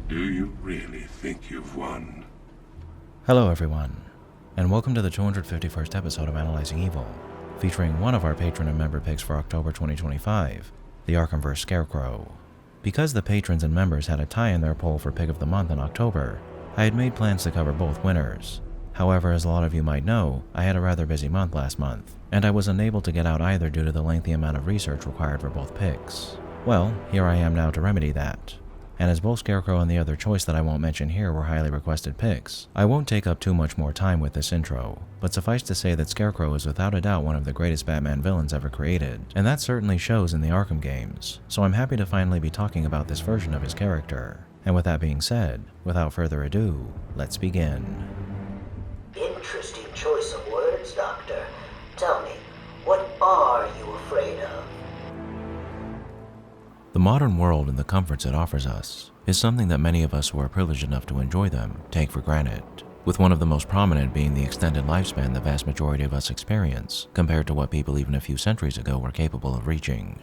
Do you really think you've won? Hello everyone, and welcome to the 251st episode of Analyzing Evil, featuring one of our patron and member picks for October 2025, the Arkhamverse Scarecrow. Because the patrons and members had a tie in their poll for Pick of the Month in October, I had made plans to cover both winners. However, as a lot of you might know, I had a rather busy month last month, and I was unable to get out either due to the lengthy amount of research required for both picks. Well, here I am now to remedy that. And as both Scarecrow and the other choice that I won't mention here were highly requested picks, I won't take up too much more time with this intro, but suffice to say that Scarecrow is without a doubt one of the greatest Batman villains ever created, and that certainly shows in the Arkham games, so I'm happy to finally be talking about this version of his character. And with that being said, without further ado, let's begin. Interesting choice of words, Doctor. Tell me, what are you afraid of? The modern world and the comforts it offers us is something that many of us who are privileged enough to enjoy them take for granted, with one of the most prominent being the extended lifespan the vast majority of us experience compared to what people even a few centuries ago were capable of reaching.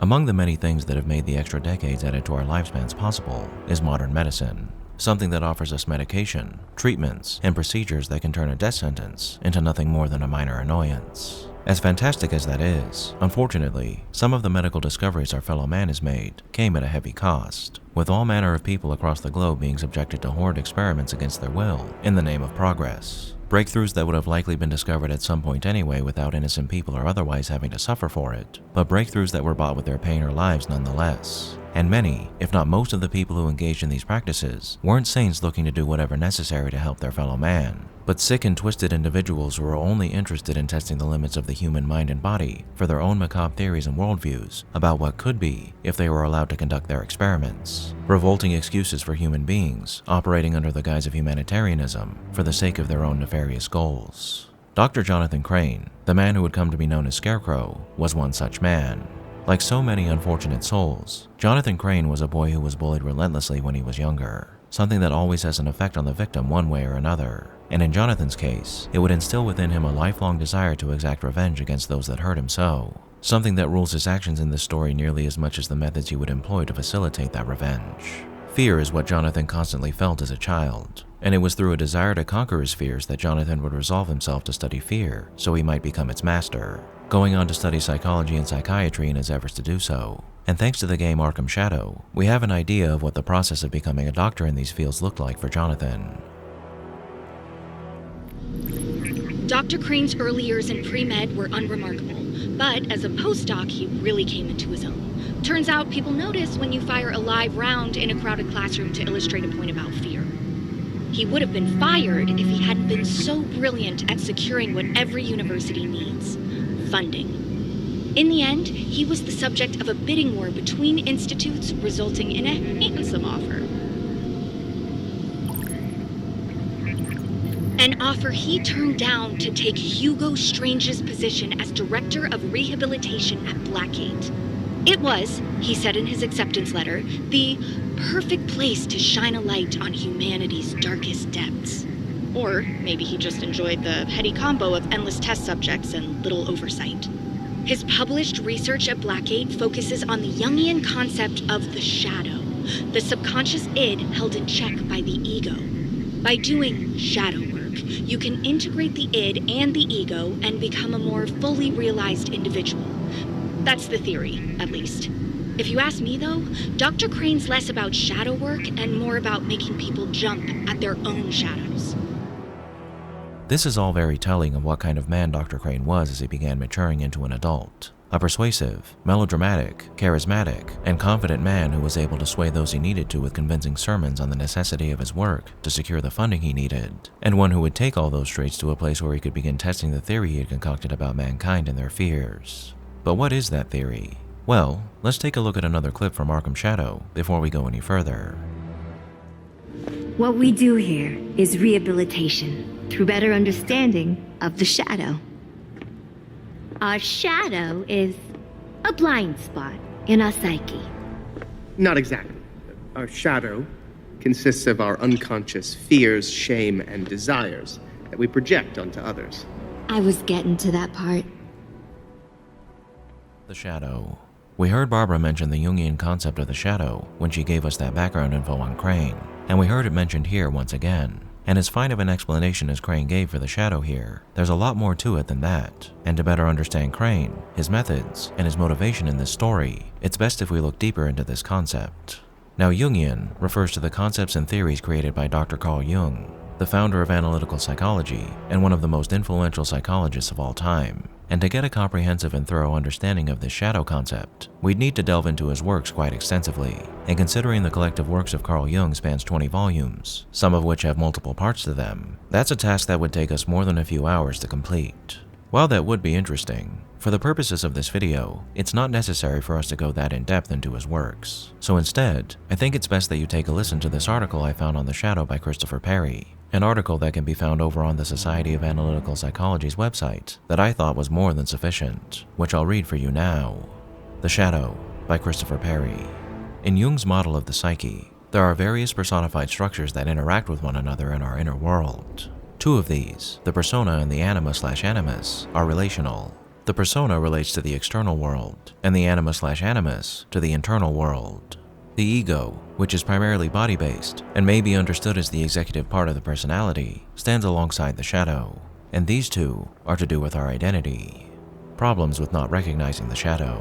Among the many things that have made the extra decades added to our lifespans possible is modern medicine, something that offers us medication, treatments, and procedures that can turn a death sentence into nothing more than a minor annoyance. As fantastic as that is, unfortunately, some of the medical discoveries our fellow man has made came at a heavy cost, with all manner of people across the globe being subjected to horrid experiments against their will in the name of progress. Breakthroughs that would have likely been discovered at some point anyway without innocent people or otherwise having to suffer for it, but breakthroughs that were bought with their pain or lives nonetheless. And many, if not most of the people who engaged in these practices weren't saints looking to do whatever necessary to help their fellow man, but sick and twisted individuals who were only interested in testing the limits of the human mind and body for their own macabre theories and worldviews about what could be if they were allowed to conduct their experiments. Revolting excuses for human beings operating under the guise of humanitarianism for the sake of their own nefarious goals. Dr. Jonathan Crane, the man who would come to be known as Scarecrow, was one such man. Like so many unfortunate souls, Jonathan Crane was a boy who was bullied relentlessly when he was younger, something that always has an effect on the victim one way or another. And in Jonathan's case, it would instill within him a lifelong desire to exact revenge against those that hurt him so, something that rules his actions in this story nearly as much as the methods he would employ to facilitate that revenge. Fear is what Jonathan constantly felt as a child, and it was through a desire to conquer his fears that Jonathan would resolve himself to study fear so he might become its master, going on to study psychology and psychiatry in his efforts to do so. And thanks to the game Arkham Shadow, we have an idea of what the process of becoming a doctor in these fields looked like for Jonathan. Dr. Crane's early years in pre-med were unremarkable, but as a postdoc, he really came into his own. Turns out people notice when you fire a live round in a crowded classroom to illustrate a point about fear. He would have been fired if he hadn't been so brilliant at securing what every university needs: funding. In the end, he was the subject of a bidding war between institutes, resulting in a handsome offer. An offer he turned down to take Hugo Strange's position as Director of Rehabilitation at Blackgate. It was, he said in his acceptance letter, the perfect place to shine a light on humanity's darkest depths. Or maybe he just enjoyed the heady combo of endless test subjects and little oversight. His published research at Blackgate focuses on the Jungian concept of the shadow, the subconscious id held in check by the ego. By doing shadow work, you can integrate the id and the ego and become a more fully realized individual. That's the theory, at least. If you ask me, though, Dr. Crane's less about shadow work and more about making people jump at their own shadows. This is all very telling of what kind of man Dr. Crane was as he began maturing into an adult. A persuasive, melodramatic, charismatic, and confident man who was able to sway those he needed to with convincing sermons on the necessity of his work to secure the funding he needed, and one who would take all those traits to a place where he could begin testing the theory he had concocted about mankind and their fears. But what is that theory? Well, let's take a look at another clip from Arkham Shadow before we go any further. What we do here is rehabilitation through better understanding of the shadow. Our shadow is a blind spot in our psyche. Not exactly. Our shadow consists of our unconscious fears, shame, and desires that we project onto others. I was getting to that part. The shadow. We heard Barbara mention the Jungian concept of the shadow when she gave us that background info on Crane, and we heard it mentioned here once again. And as fine of an explanation as Crane gave for the shadow here, there's a lot more to it than that. And to better understand Crane, his methods, and his motivation in this story, it's best if we look deeper into this concept. Now, Jungian refers to the concepts and theories created by Dr. Carl Jung, the founder of analytical psychology and one of the most influential psychologists of all time. And to get a comprehensive and thorough understanding of this shadow concept, we'd need to delve into his works quite extensively. And considering the collective works of Carl Jung spans 20 volumes, some of which have multiple parts to them, that's a task that would take us more than a few hours to complete. While that would be interesting, for the purposes of this video, it's not necessary for us to go that in-depth into his works. So instead, I think it's best that you take a listen to this article I found on The Shadow by Christopher Perry, an article that can be found over on the Society of Analytical Psychology's website that I thought was more than sufficient, which I'll read for you now. The Shadow by Christopher Perry. In Jung's model of the psyche, there are various personified structures that interact with one another in our inner world. Two of these, the persona and the anima/animus, are relational. The persona relates to the external world, and the anima/animus to the internal world. The ego, which is primarily body-based and may be understood as the executive part of the personality, stands alongside the shadow, and these two are to do with our identity. Problems with not recognizing the shadow.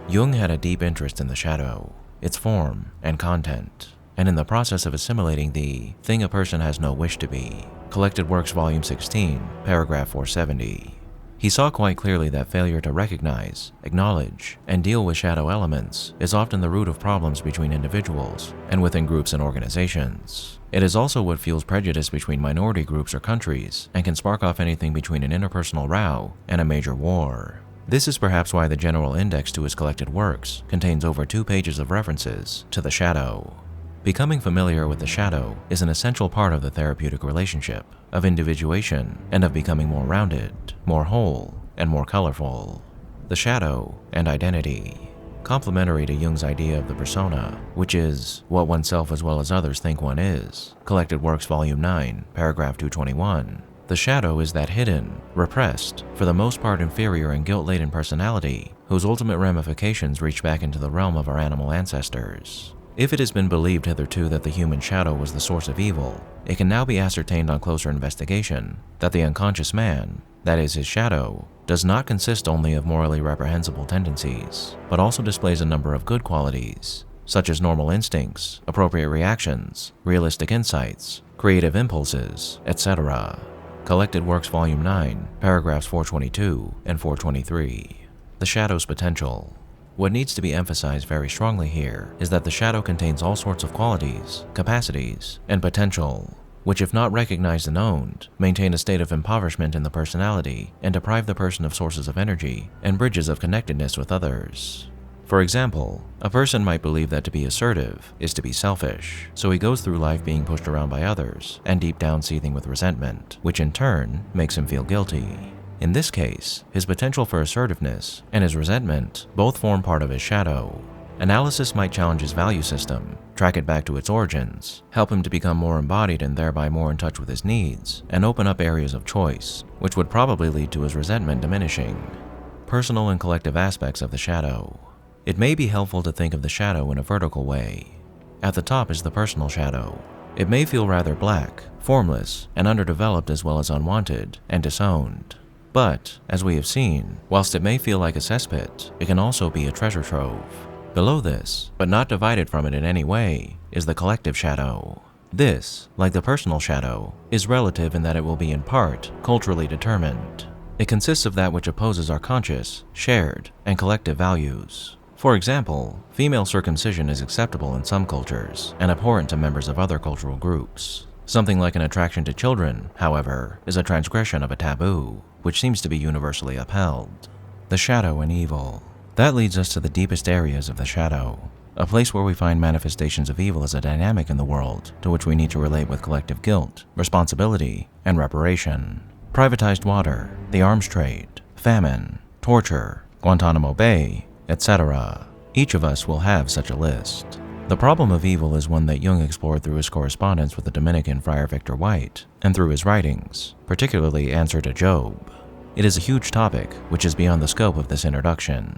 Jung had a deep interest in the shadow, its form and content, and in the process of assimilating the thing a person has no wish to be, Collected Works Volume 16, paragraph 470. He saw quite clearly that failure to recognize, acknowledge, and deal with shadow elements is often the root of problems between individuals and within groups and organizations. It is also what fuels prejudice between minority groups or countries and can spark off anything between an interpersonal row and a major war. This is perhaps why the general index to his collected works contains over 2 pages of references to the shadow. Becoming familiar with the shadow is an essential part of the therapeutic relationship, of individuation, and of becoming more rounded, more whole, and more colorful. The shadow and identity. Complementary to Jung's idea of the persona, which is what oneself as well as others think one is, Collected Works Volume 9, paragraph 221. The shadow is that hidden, repressed, for the most part inferior and guilt-laden personality whose ultimate ramifications reach back into the realm of our animal ancestors. If it has been believed hitherto that the human shadow was the source of evil, it can now be ascertained on closer investigation that the unconscious man, that is his shadow, does not consist only of morally reprehensible tendencies, but also displays a number of good qualities, such as normal instincts, appropriate reactions, realistic insights, creative impulses, etc. Collected Works Volume 9, paragraphs 422 and 423. The shadow's potential. What needs to be emphasized very strongly here is that the shadow contains all sorts of qualities, capacities, and potential, which if not recognized and owned, maintain a state of impoverishment in the personality and deprive the person of sources of energy and bridges of connectedness with others. For example, a person might believe that to be assertive is to be selfish, so he goes through life being pushed around by others and deep down seething with resentment, which in turn makes him feel guilty. In this case, his potential for assertiveness and his resentment both form part of his shadow. Analysis might challenge his value system, track it back to its origins, help him to become more embodied and thereby more in touch with his needs, and open up areas of choice, which would probably lead to his resentment diminishing. Personal and collective aspects of the shadow. It may be helpful to think of the shadow in a vertical way. At the top is the personal shadow. It may feel rather black, formless, and underdeveloped as well as unwanted and disowned. But, as we have seen, whilst it may feel like a cesspit, it can also be a treasure trove. Below this, but not divided from it in any way, is the collective shadow. This, like the personal shadow, is relative in that it will be in part culturally determined. It consists of that which opposes our conscious, shared, and collective values. For example, female circumcision is acceptable in some cultures and abhorrent to members of other cultural groups. Something like an attraction to children, however, is a transgression of a taboo, which seems to be universally upheld. The shadow and evil. That leads us to the deepest areas of the shadow, a place where we find manifestations of evil as a dynamic in the world to which we need to relate with collective guilt, responsibility, and reparation. Privatized water, the arms trade, famine, torture, Guantanamo Bay, etc. Each of us will have such a list. The problem of evil is one that Jung explored through his correspondence with the Dominican friar Victor White, and through his writings, particularly Answer to Job. It is a huge topic, which is beyond the scope of this introduction.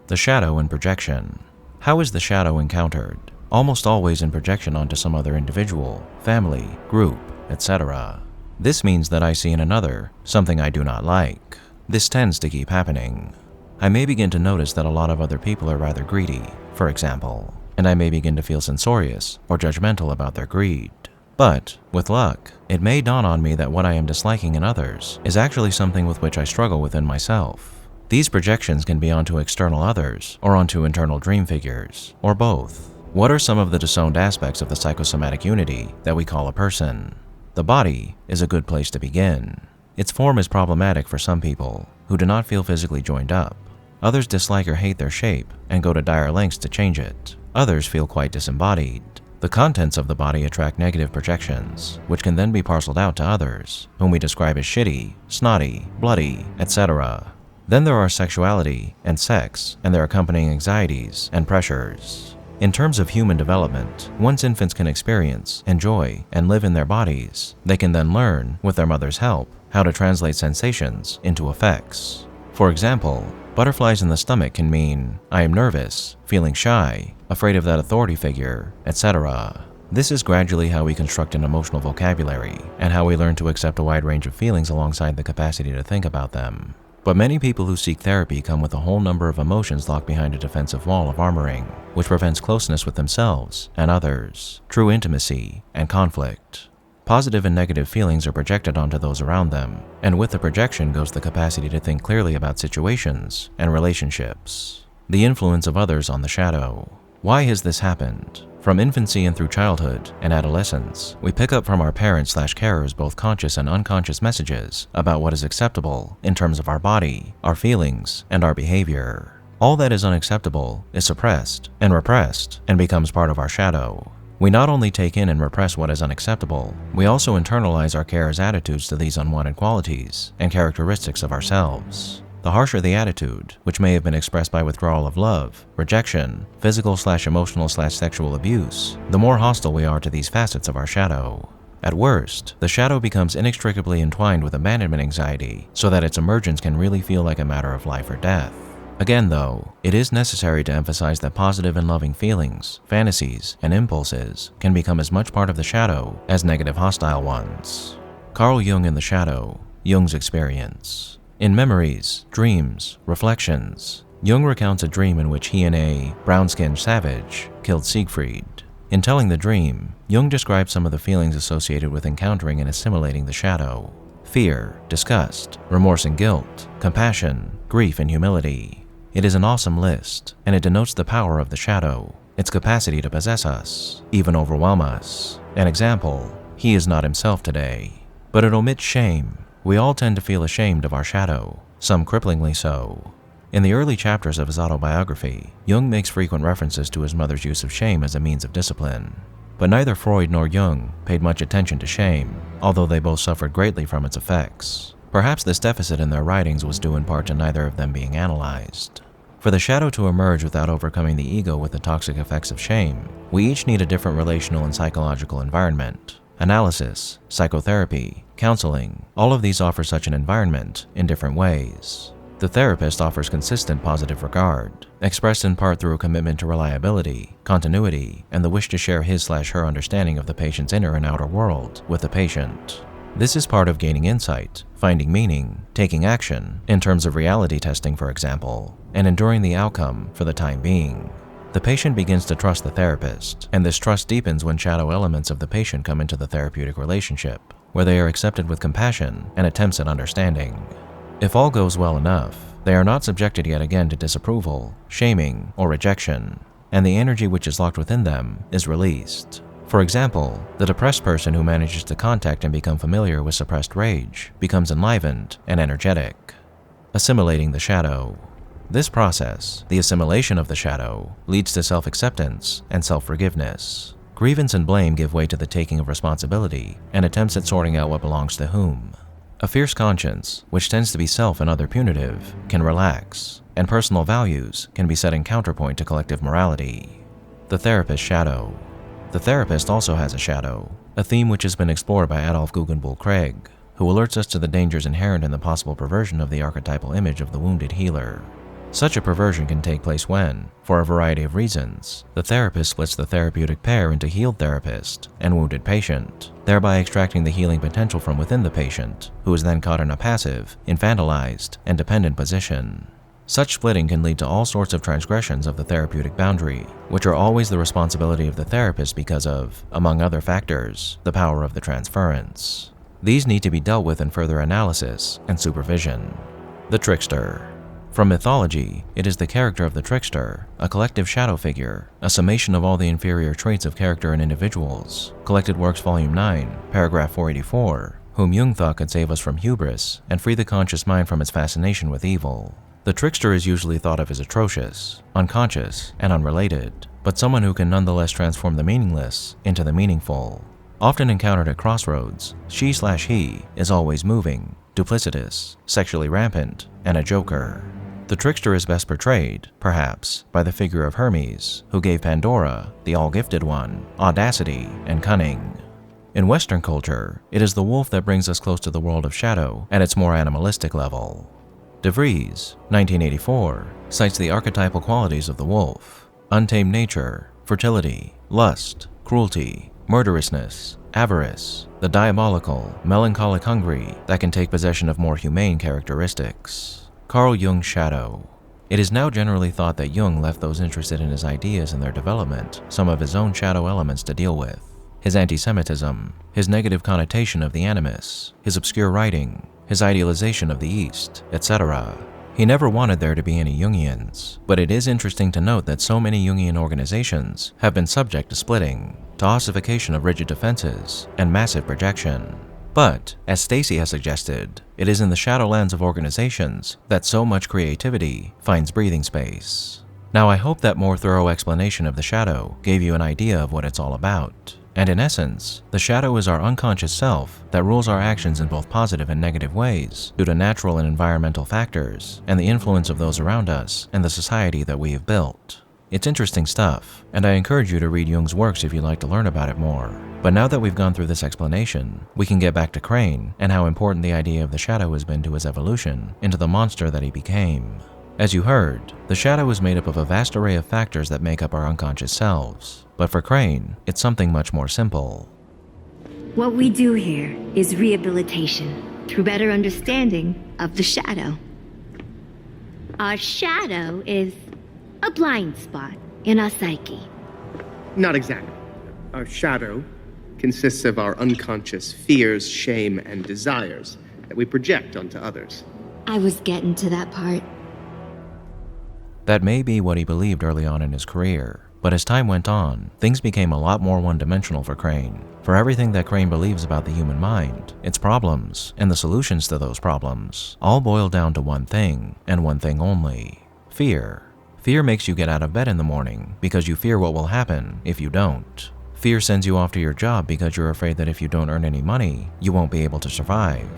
The shadow and projection. How is the shadow encountered? Almost always in projection onto some other individual, family, group, etc. This means that I see in another something I do not like. This tends to keep happening. I may begin to notice that a lot of other people are rather greedy, for example, and I may begin to feel censorious or judgmental about their greed. But, with luck, it may dawn on me that what I am disliking in others is actually something with which I struggle within myself. These projections can be onto external others or onto internal dream figures, or both. What are some of the disowned aspects of the psychosomatic unity that we call a person? The body is a good place to begin. Its form is problematic for some people who do not feel physically joined up. Others dislike or hate their shape and go to dire lengths to change it. Others feel quite disembodied. The contents of the body attract negative projections, which can then be parceled out to others, whom we describe as shitty, snotty, bloody, etc. Then there are sexuality and sex and their accompanying anxieties and pressures. In terms of human development, once infants can experience, enjoy, and live in their bodies, they can then learn, with their mother's help, how to translate sensations into effects. For example, butterflies in the stomach can mean, I am nervous, feeling shy, afraid of that authority figure, etc. This is gradually how we construct an emotional vocabulary, and how we learn to accept a wide range of feelings alongside the capacity to think about them. But many people who seek therapy come with a whole number of emotions locked behind a defensive wall of armoring, which prevents closeness with themselves and others, true intimacy, and conflict. Positive and negative feelings are projected onto those around them, and with the projection goes the capacity to think clearly about situations and relationships. The influence of others on the shadow. Why has this happened? From infancy and through childhood and adolescence, we pick up from our parents/carers both conscious and unconscious messages about what is acceptable in terms of our body, our feelings, and our behavior. All that is unacceptable is suppressed and repressed and becomes part of our shadow. We not only take in and repress what is unacceptable, we also internalize our carers' attitudes to these unwanted qualities and characteristics of ourselves. The harsher the attitude, which may have been expressed by withdrawal of love, rejection, physical/emotional/sexual abuse, the more hostile we are to these facets of our shadow. At worst, the shadow becomes inextricably entwined with abandonment anxiety, so that its emergence can really feel like a matter of life or death. Again though, it is necessary to emphasize that positive and loving feelings, fantasies, and impulses can become as much part of the shadow as negative hostile ones. Carl Jung in The Shadow, Jung's experience. In Memories, Dreams, Reflections, Jung recounts a dream in which he and a brown-skinned savage killed Siegfried. In telling the dream, Jung describes some of the feelings associated with encountering and assimilating the shadow: fear, disgust, remorse and guilt, compassion, grief and humility. It is an awesome list, and it denotes the power of the shadow, its capacity to possess us, even overwhelm us. An example, he is not himself today. But it omits shame. We all tend to feel ashamed of our shadow, some cripplingly so. In the early chapters of his autobiography, Jung makes frequent references to his mother's use of shame as a means of discipline. But neither Freud nor Jung paid much attention to shame, although they both suffered greatly from its effects. Perhaps this deficit in their writings was due in part to neither of them being analyzed. For the shadow to emerge without overcoming the ego with the toxic effects of shame, we each need a different relational and psychological environment. Analysis, psychotherapy, counseling, all of these offer such an environment in different ways. The therapist offers consistent positive regard, expressed in part through a commitment to reliability, continuity, and the wish to share his/her understanding of the patient's inner and outer world with the patient. This is part of gaining insight, finding meaning, taking action, in terms of reality testing for example, and enduring the outcome for the time being. The patient begins to trust the therapist, and this trust deepens when shadow elements of the patient come into the therapeutic relationship, where they are accepted with compassion and attempts at understanding. If all goes well enough, they are not subjected yet again to disapproval, shaming, or rejection, and the energy which is locked within them is released. For example, the depressed person who manages to contact and become familiar with suppressed rage becomes enlivened and energetic. Assimilating the shadow. This process, the assimilation of the shadow, leads to self-acceptance and self-forgiveness. Grievance and blame give way to the taking of responsibility and attempts at sorting out what belongs to whom. A fierce conscience, which tends to be self and other punitive, can relax, and personal values can be set in counterpoint to collective morality. The therapist's shadow. The therapist also has a shadow, a theme which has been explored by Adolf Guggenbull Craig, who alerts us to the dangers inherent in the possible perversion of the archetypal image of the wounded healer. Such a perversion can take place when, for a variety of reasons, the therapist splits the therapeutic pair into healed therapist and wounded patient, thereby extracting the healing potential from within the patient, who is then caught in a passive, infantilized, and dependent position. Such splitting can lead to all sorts of transgressions of the therapeutic boundary, which are always the responsibility of the therapist because of, among other factors, the power of the transference. These need to be dealt with in further analysis and supervision. The trickster. From mythology, it is the character of the trickster, a collective shadow figure, a summation of all the inferior traits of character in individuals. Collected Works Volume 9, paragraph 484, whom Jung thought could save us from hubris and free the conscious mind from its fascination with evil. The trickster is usually thought of as atrocious, unconscious, and unrelated, but someone who can nonetheless transform the meaningless into the meaningful. Often encountered at crossroads, she/he is always moving, duplicitous, sexually rampant, and a joker. The trickster is best portrayed, perhaps, by the figure of Hermes, who gave Pandora, the all-gifted one, audacity and cunning. In Western culture, it is the wolf that brings us close to the world of shadow at its more animalistic level. De Vries, 1984, cites the archetypal qualities of the wolf: untamed nature, fertility, lust, cruelty, murderousness, avarice, the diabolical, melancholic hungry that can take possession of more humane characteristics. Carl Jung's shadow. It is now generally thought that Jung left those interested in his ideas and their development some of his own shadow elements to deal with. His anti-Semitism, his negative connotation of the animus, his obscure writing, his idealization of the East, etc. He never wanted there to be any Jungians, but it is interesting to note that so many Jungian organizations have been subject to splitting, to ossification of rigid defenses, and massive projection. But, as Stacy has suggested, it is in the shadowlands of organizations that so much creativity finds breathing space. Now I hope that more thorough explanation of the shadow gave you an idea of what it's all about. And in essence, the shadow is our unconscious self that rules our actions in both positive and negative ways due to natural and environmental factors and the influence of those around us and the society that we have built. It's interesting stuff, and I encourage you to read Jung's works if you'd like to learn about it more. But now that we've gone through this explanation, we can get back to Crane and how important the idea of the shadow has been to his evolution into the monster that he became. As you heard, the shadow is made up of a vast array of factors that make up our unconscious selves. But for Crane, it's something much more simple. What we do here is rehabilitation through better understanding of the shadow. Our shadow is a blind spot in our psyche. Not exactly. Our shadow consists of our unconscious fears, shame, and desires that we project onto others. I was getting to that part. That may be what he believed early on in his career, but as time went on, things became a lot more one-dimensional for Crane. For everything that Crane believes about the human mind, its problems, and the solutions to those problems, all boil down to one thing, and one thing only: fear. Fear makes you get out of bed in the morning because you fear what will happen if you don't. Fear sends you off to your job because you're afraid that if you don't earn any money, you won't be able to survive.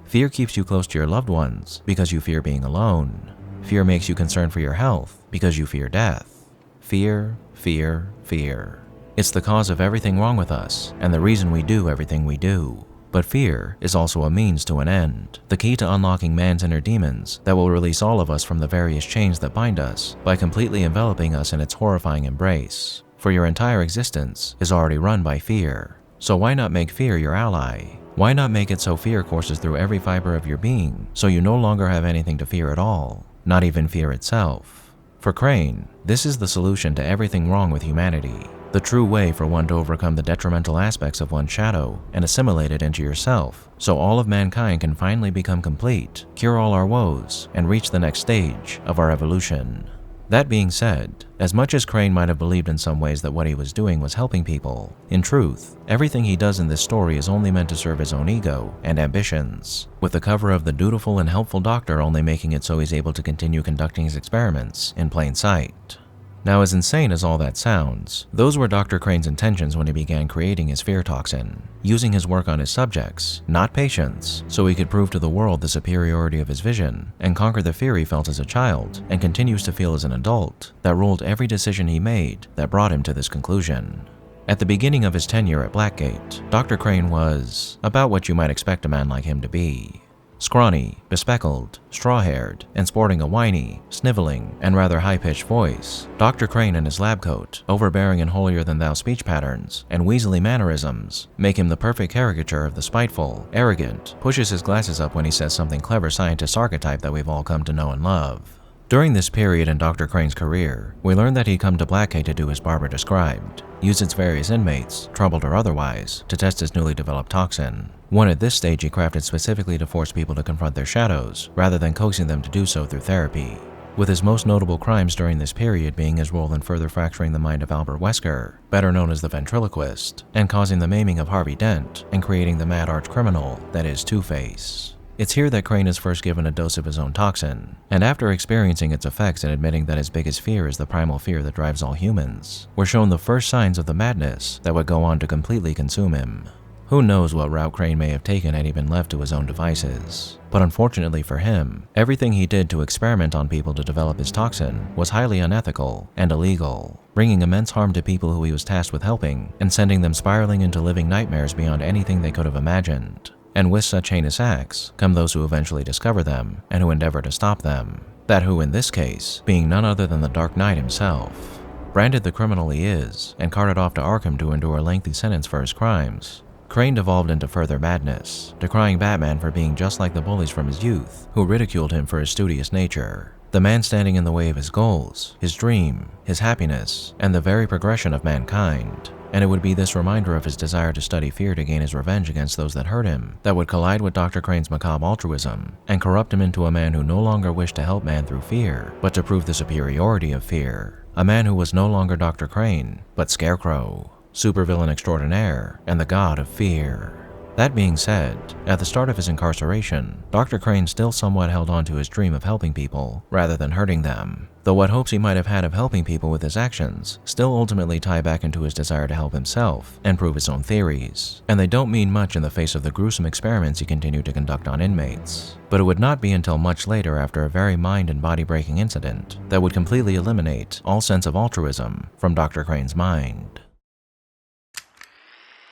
Fear keeps you close to your loved ones because you fear being alone. Fear makes you concerned for your health because you fear death. Fear, fear, fear. It's the cause of everything wrong with us and the reason we do everything we do. But fear is also a means to an end, the key to unlocking man's inner demons that will release all of us from the various chains that bind us by completely enveloping us in its horrifying embrace. For your entire existence is already run by fear. So why not make fear your ally? Why not make it so fear courses through every fiber of your being so you no longer have anything to fear at all, not even fear itself? For Crane, this is the solution to everything wrong with humanity. The true way for one to overcome the detrimental aspects of one's shadow and assimilate it into yourself, so all of mankind can finally become complete, cure all our woes, and reach the next stage of our evolution. That being said, as much as Crane might have believed in some ways that what he was doing was helping people, in truth, everything he does in this story is only meant to serve his own ego and ambitions, with the cover of the dutiful and helpful doctor only making it so he's able to continue conducting his experiments in plain sight. Now, as insane as all that sounds, those were Dr. Crane's intentions when he began creating his fear toxin, using his work on his subjects, not patients, so he could prove to the world the superiority of his vision and conquer the fear he felt as a child and continues to feel as an adult that ruled every decision he made that brought him to this conclusion. At the beginning of his tenure at Blackgate, Dr. Crane was about what you might expect a man like him to be. Scrawny, bespectacled, straw-haired, and sporting a whiny, sniveling, and rather high-pitched voice, Dr. Crane in his lab coat, overbearing and holier-than-thou speech patterns, and weaselly mannerisms make him the perfect caricature of the spiteful, arrogant, pushes his glasses up when he says something clever scientist archetype that we've all come to know and love. During this period in Dr. Crane's career, we learned that he'd come to Blackgate to do as Barbara described, use its various inmates, troubled or otherwise, to test his newly developed toxin. One at this stage he crafted specifically to force people to confront their shadows, rather than coaxing them to do so through therapy. With his most notable crimes during this period being his role in further fracturing the mind of Albert Wesker, better known as the ventriloquist, and causing the maiming of Harvey Dent, and creating the mad arch-criminal that is Two-Face. It's here that Crane is first given a dose of his own toxin, and after experiencing its effects and admitting that his biggest fear is the primal fear that drives all humans, we're shown the first signs of the madness that would go on to completely consume him. Who knows what route Crane may have taken had he been left to his own devices. But unfortunately for him, everything he did to experiment on people to develop his toxin was highly unethical and illegal, bringing immense harm to people who he was tasked with helping and sending them spiraling into living nightmares beyond anything they could have imagined. And with such heinous acts come those who eventually discover them and who endeavor to stop them. That who in this case being none other than the Dark Knight himself. Branded the criminal he is and carted off to Arkham to endure a lengthy sentence for his crimes, Crane devolved into further madness, decrying Batman for being just like the bullies from his youth who ridiculed him for his studious nature. The man standing in the way of his goals, his dream, his happiness, and the very progression of mankind. And it would be this reminder of his desire to study fear to gain his revenge against those that hurt him that would collide with Dr. Crane's macabre altruism and corrupt him into a man who no longer wished to help man through fear, but to prove the superiority of fear. A man who was no longer Dr. Crane, but Scarecrow, supervillain extraordinaire, and the god of fear. That being said, at the start of his incarceration, Dr. Crane still somewhat held on to his dream of helping people rather than hurting them, though what hopes he might have had of helping people with his actions still ultimately tie back into his desire to help himself and prove his own theories, and they don't mean much in the face of the gruesome experiments he continued to conduct on inmates. But it would not be until much later after a very mind and body-breaking incident that would completely eliminate all sense of altruism from Dr. Crane's mind.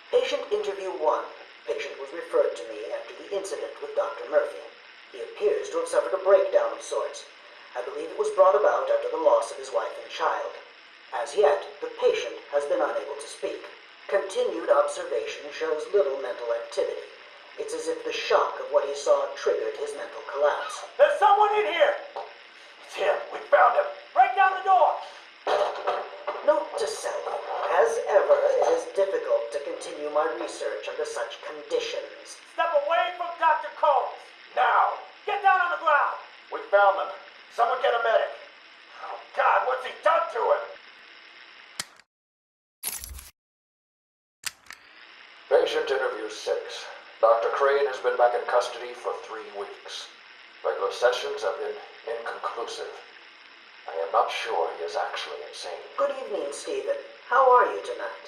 Patient interview 1. Patient was referred to me after the incident with Dr. Murphy. He appears to have suffered a breakdown of sorts. I believe it was brought about after the loss of his wife and child. As yet, the patient has been unable to speak. Continued observation shows little mental activity. It's as if the shock of what he saw triggered his mental collapse. There's someone in here! It's him. We found him. Break down the door! Note to self, as ever, it is difficult to continue my research under such conditions. Step away from Dr. Combs! Now! Get down on the ground! We found them. Someone get a medic. Oh, God, what's he done to him? Patient interview 6. Dr. Crane has been back in custody for 3 weeks. Regular sessions have been inconclusive. I am not sure he is actually insane. Good evening, Stephen. How are you tonight?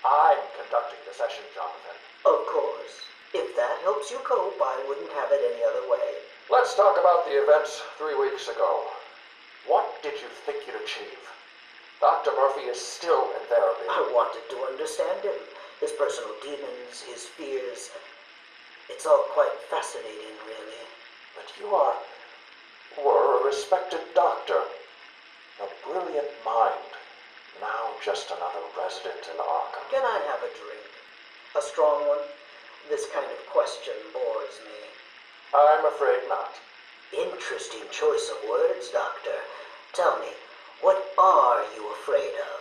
I'm conducting the session, Jonathan. Of course. If that helps you cope, I wouldn't have it any other way. Let's talk about the events 3 weeks ago. What did you think you'd achieve? Dr. Murphy is still in therapy. I wanted to understand him. His personal demons, his fears. It's all quite fascinating, really. But you were a respected doctor. A brilliant mind. Now just another resident in Arkham. Can I have a drink? A strong one? This kind of question bores me. I'm afraid not. Interesting choice of words, Doctor. Tell me, what are you afraid of?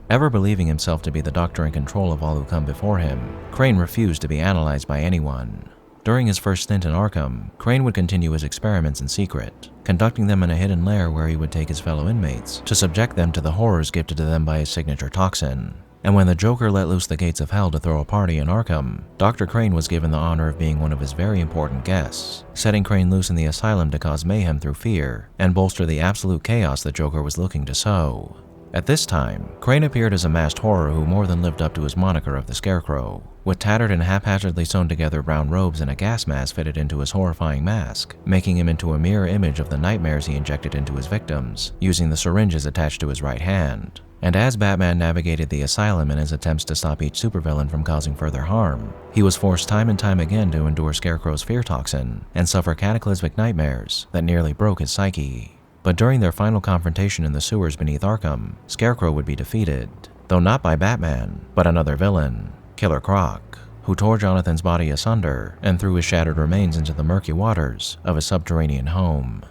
Ever believing himself to be the doctor in control of all who come before him, Crane refused to be analyzed by anyone. During his first stint in Arkham, Crane would continue his experiments in secret, conducting them in a hidden lair where he would take his fellow inmates to subject them to the horrors gifted to them by his signature toxin. And when the Joker let loose the gates of hell to throw a party in Arkham, Dr. Crane was given the honor of being one of his very important guests, setting Crane loose in the asylum to cause mayhem through fear and bolster the absolute chaos the Joker was looking to sow. At this time, Crane appeared as a masked horror who more than lived up to his moniker of the Scarecrow, with tattered and haphazardly sewn together brown robes and a gas mask fitted into his horrifying mask, making him into a mirror image of the nightmares he injected into his victims, using the syringes attached to his right hand. And as Batman navigated the asylum in his attempts to stop each supervillain from causing further harm, he was forced time and time again to endure Scarecrow's fear toxin and suffer cataclysmic nightmares that nearly broke his psyche. But during their final confrontation in the sewers beneath Arkham, Scarecrow would be defeated, though not by Batman, but another villain, Killer Croc, who tore Jonathan's body asunder and threw his shattered remains into the murky waters of his subterranean home.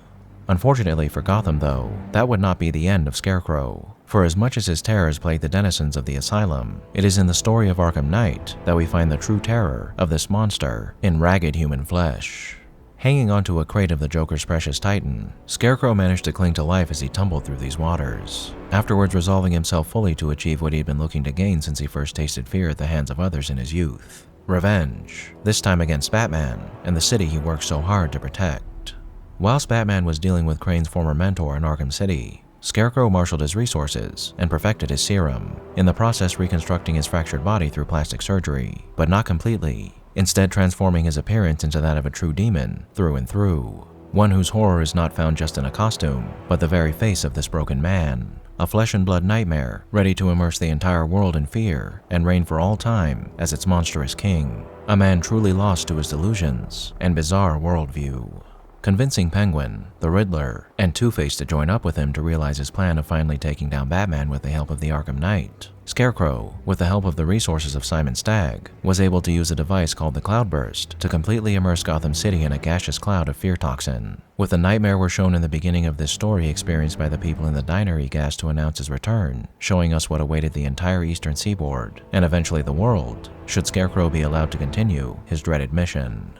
Unfortunately for Gotham, though, that would not be the end of Scarecrow. For as much as his terrors plagued the denizens of the asylum, it is in the story of Arkham Knight that we find the true terror of this monster in ragged human flesh. Hanging onto a crate of the Joker's precious Titan, Scarecrow managed to cling to life as he tumbled through these waters, afterwards resolving himself fully to achieve what he had been looking to gain since he first tasted fear at the hands of others in his youth: revenge, this time against Batman and the city he worked so hard to protect. Whilst Batman was dealing with Crane's former mentor in Arkham City, Scarecrow marshaled his resources and perfected his serum, in the process reconstructing his fractured body through plastic surgery, but not completely, instead transforming his appearance into that of a true demon through and through, one whose horror is not found just in a costume, but the very face of this broken man, a flesh and blood nightmare ready to immerse the entire world in fear and reign for all time as its monstrous king, a man truly lost to his delusions and bizarre worldview. Convincing Penguin, the Riddler, and Two-Face to join up with him to realize his plan of finally taking down Batman with the help of the Arkham Knight, Scarecrow, with the help of the resources of Simon Stagg, was able to use a device called the Cloudburst to completely immerse Gotham City in a gaseous cloud of fear toxin. With the nightmare we're shown in the beginning of this story experienced by the people in the diner he gassed to announce his return, showing us what awaited the entire eastern seaboard, and eventually the world, should Scarecrow be allowed to continue his dreaded mission.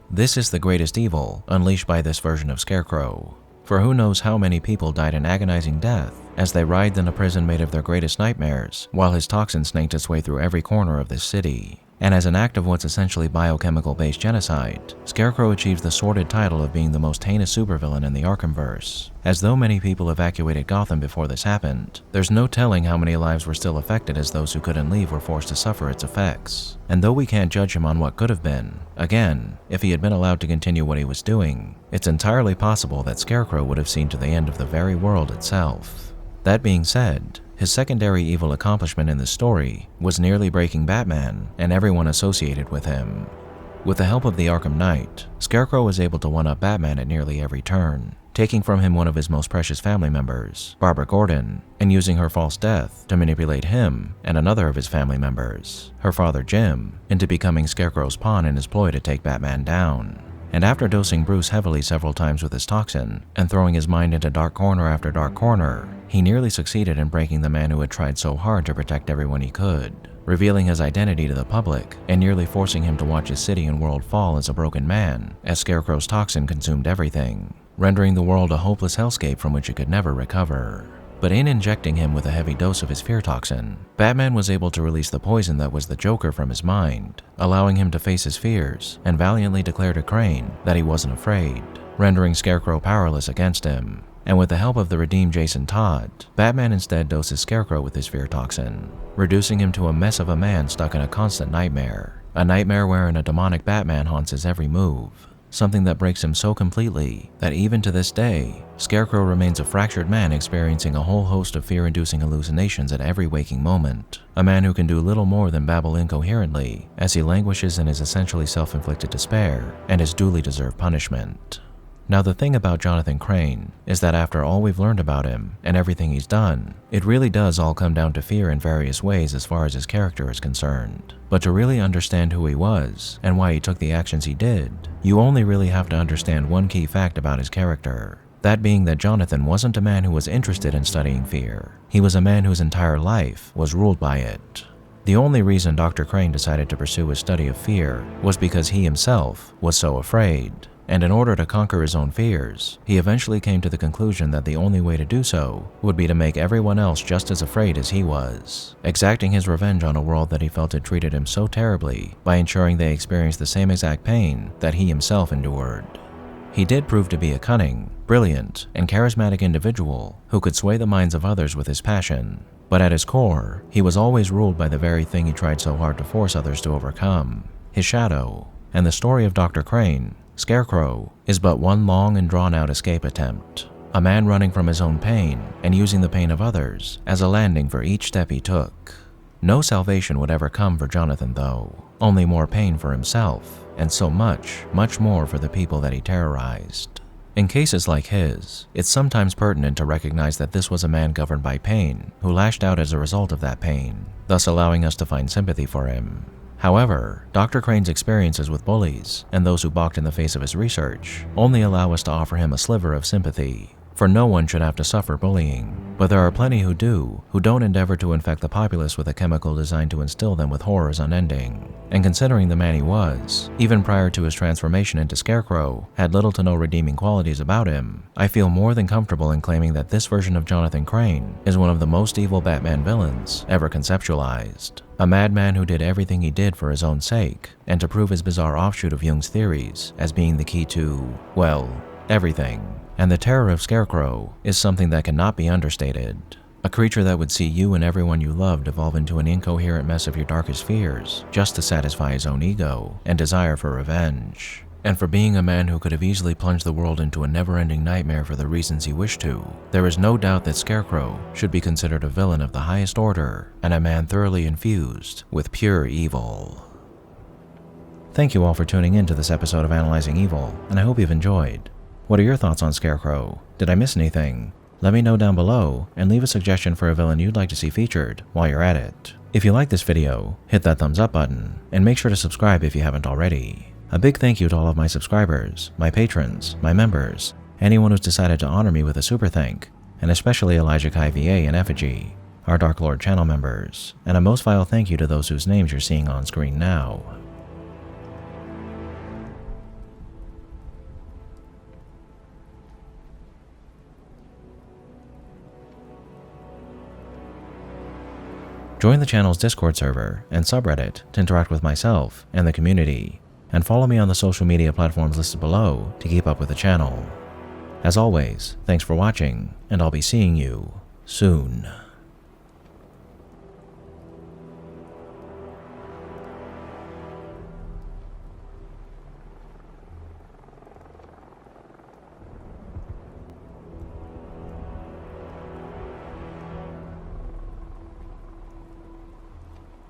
This is the greatest evil unleashed by this version of Scarecrow, for who knows how many people died an agonizing death as they writhed in a prison made of their greatest nightmares while his toxin snaked its way through every corner of this city. And as an act of what's essentially biochemical-based genocide, Scarecrow achieves the sordid title of being the most heinous supervillain in the Arkhamverse. As though many people evacuated Gotham before this happened, there's no telling how many lives were still affected as those who couldn't leave were forced to suffer its effects. And though we can't judge him on what could have been, again, if he had been allowed to continue what he was doing, it's entirely possible that Scarecrow would have seen to the end of the very world itself. That being said, his secondary evil accomplishment in this story was nearly breaking Batman and everyone associated with him. With the help of the Arkham Knight, Scarecrow was able to one-up Batman at nearly every turn, taking from him one of his most precious family members, Barbara Gordon, and using her false death to manipulate him and another of his family members, her father Jim, into becoming Scarecrow's pawn in his ploy to take Batman down. And after dosing Bruce heavily several times with his toxin and throwing his mind into dark corner after dark corner, he nearly succeeded in breaking the man who had tried so hard to protect everyone he could, revealing his identity to the public and nearly forcing him to watch his city and world fall as a broken man as Scarecrow's toxin consumed everything, rendering the world a hopeless hellscape from which it could never recover. But in injecting him with a heavy dose of his fear toxin, Batman was able to release the poison that was the Joker from his mind, allowing him to face his fears and valiantly declare to Crane that he wasn't afraid, rendering Scarecrow powerless against him. And with the help of the redeemed Jason Todd, Batman instead doses Scarecrow with his fear toxin, reducing him to a mess of a man stuck in a constant nightmare, a nightmare wherein a demonic Batman haunts his every move. Something that breaks him so completely that even to this day, Scarecrow remains a fractured man experiencing a whole host of fear-inducing hallucinations at every waking moment. A man who can do little more than babble incoherently as he languishes in his essentially self-inflicted despair and his duly deserved punishment. Now the thing about Jonathan Crane is that after all we've learned about him and everything he's done, it really does all come down to fear in various ways as far as his character is concerned. But to really understand who he was and why he took the actions he did, you only really have to understand one key fact about his character. That being that Jonathan wasn't a man who was interested in studying fear. He was a man whose entire life was ruled by it. The only reason Dr. Crane decided to pursue his study of fear was because he himself was so afraid. And in order to conquer his own fears, he eventually came to the conclusion that the only way to do so would be to make everyone else just as afraid as he was, exacting his revenge on a world that he felt had treated him so terribly by ensuring they experienced the same exact pain that he himself endured. He did prove to be a cunning, brilliant, and charismatic individual who could sway the minds of others with his passion, but at his core, he was always ruled by the very thing he tried so hard to force others to overcome, his shadow. And the story of Dr. Crane, Scarecrow, is but one long and drawn-out escape attempt, a man running from his own pain and using the pain of others as a landing for each step he took. No salvation would ever come for Jonathan though, only more pain for himself, and so much, much more for the people that he terrorized. In cases like his, it's sometimes pertinent to recognize that this was a man governed by pain who lashed out as a result of that pain, thus allowing us to find sympathy for him. However, Dr. Crane's experiences with bullies and those who balked in the face of his research only allow us to offer him a sliver of sympathy. For no one should have to suffer bullying, but there are plenty who do, who don't endeavor to infect the populace with a chemical designed to instill them with horrors unending. And considering the man he was, even prior to his transformation into Scarecrow, had little to no redeeming qualities about him, I feel more than comfortable in claiming that this version of Jonathan Crane is one of the most evil Batman villains ever conceptualized. A madman who did everything he did for his own sake, and to prove his bizarre offshoot of Jung's theories as being the key to, well, everything. And the terror of Scarecrow is something that cannot be understated. A creature that would see you and everyone you loved evolve into an incoherent mess of your darkest fears, just to satisfy his own ego and desire for revenge. And for being a man who could have easily plunged the world into a never-ending nightmare for the reasons he wished to, there is no doubt that Scarecrow should be considered a villain of the highest order, and a man thoroughly infused with pure evil. Thank you all for tuning in to this episode of Analyzing Evil, and I hope you've enjoyed. What are your thoughts on Scarecrow? Did I miss anything? Let me know down below and leave a suggestion for a villain you'd like to see featured while you're at it. If you like this video, hit that thumbs up button and make sure to subscribe if you haven't already. A big thank you to all of my subscribers, my patrons, my members, anyone who's decided to honor me with a super thank, and especially Elijah Kai VA and Effigy, our Dark Lord channel members, and a most vile thank you to those whose names you're seeing on screen now. Join the channel's Discord server and subreddit to interact with myself and the community, and follow me on the social media platforms listed below to keep up with the channel. As always, thanks for watching, and I'll be seeing you soon.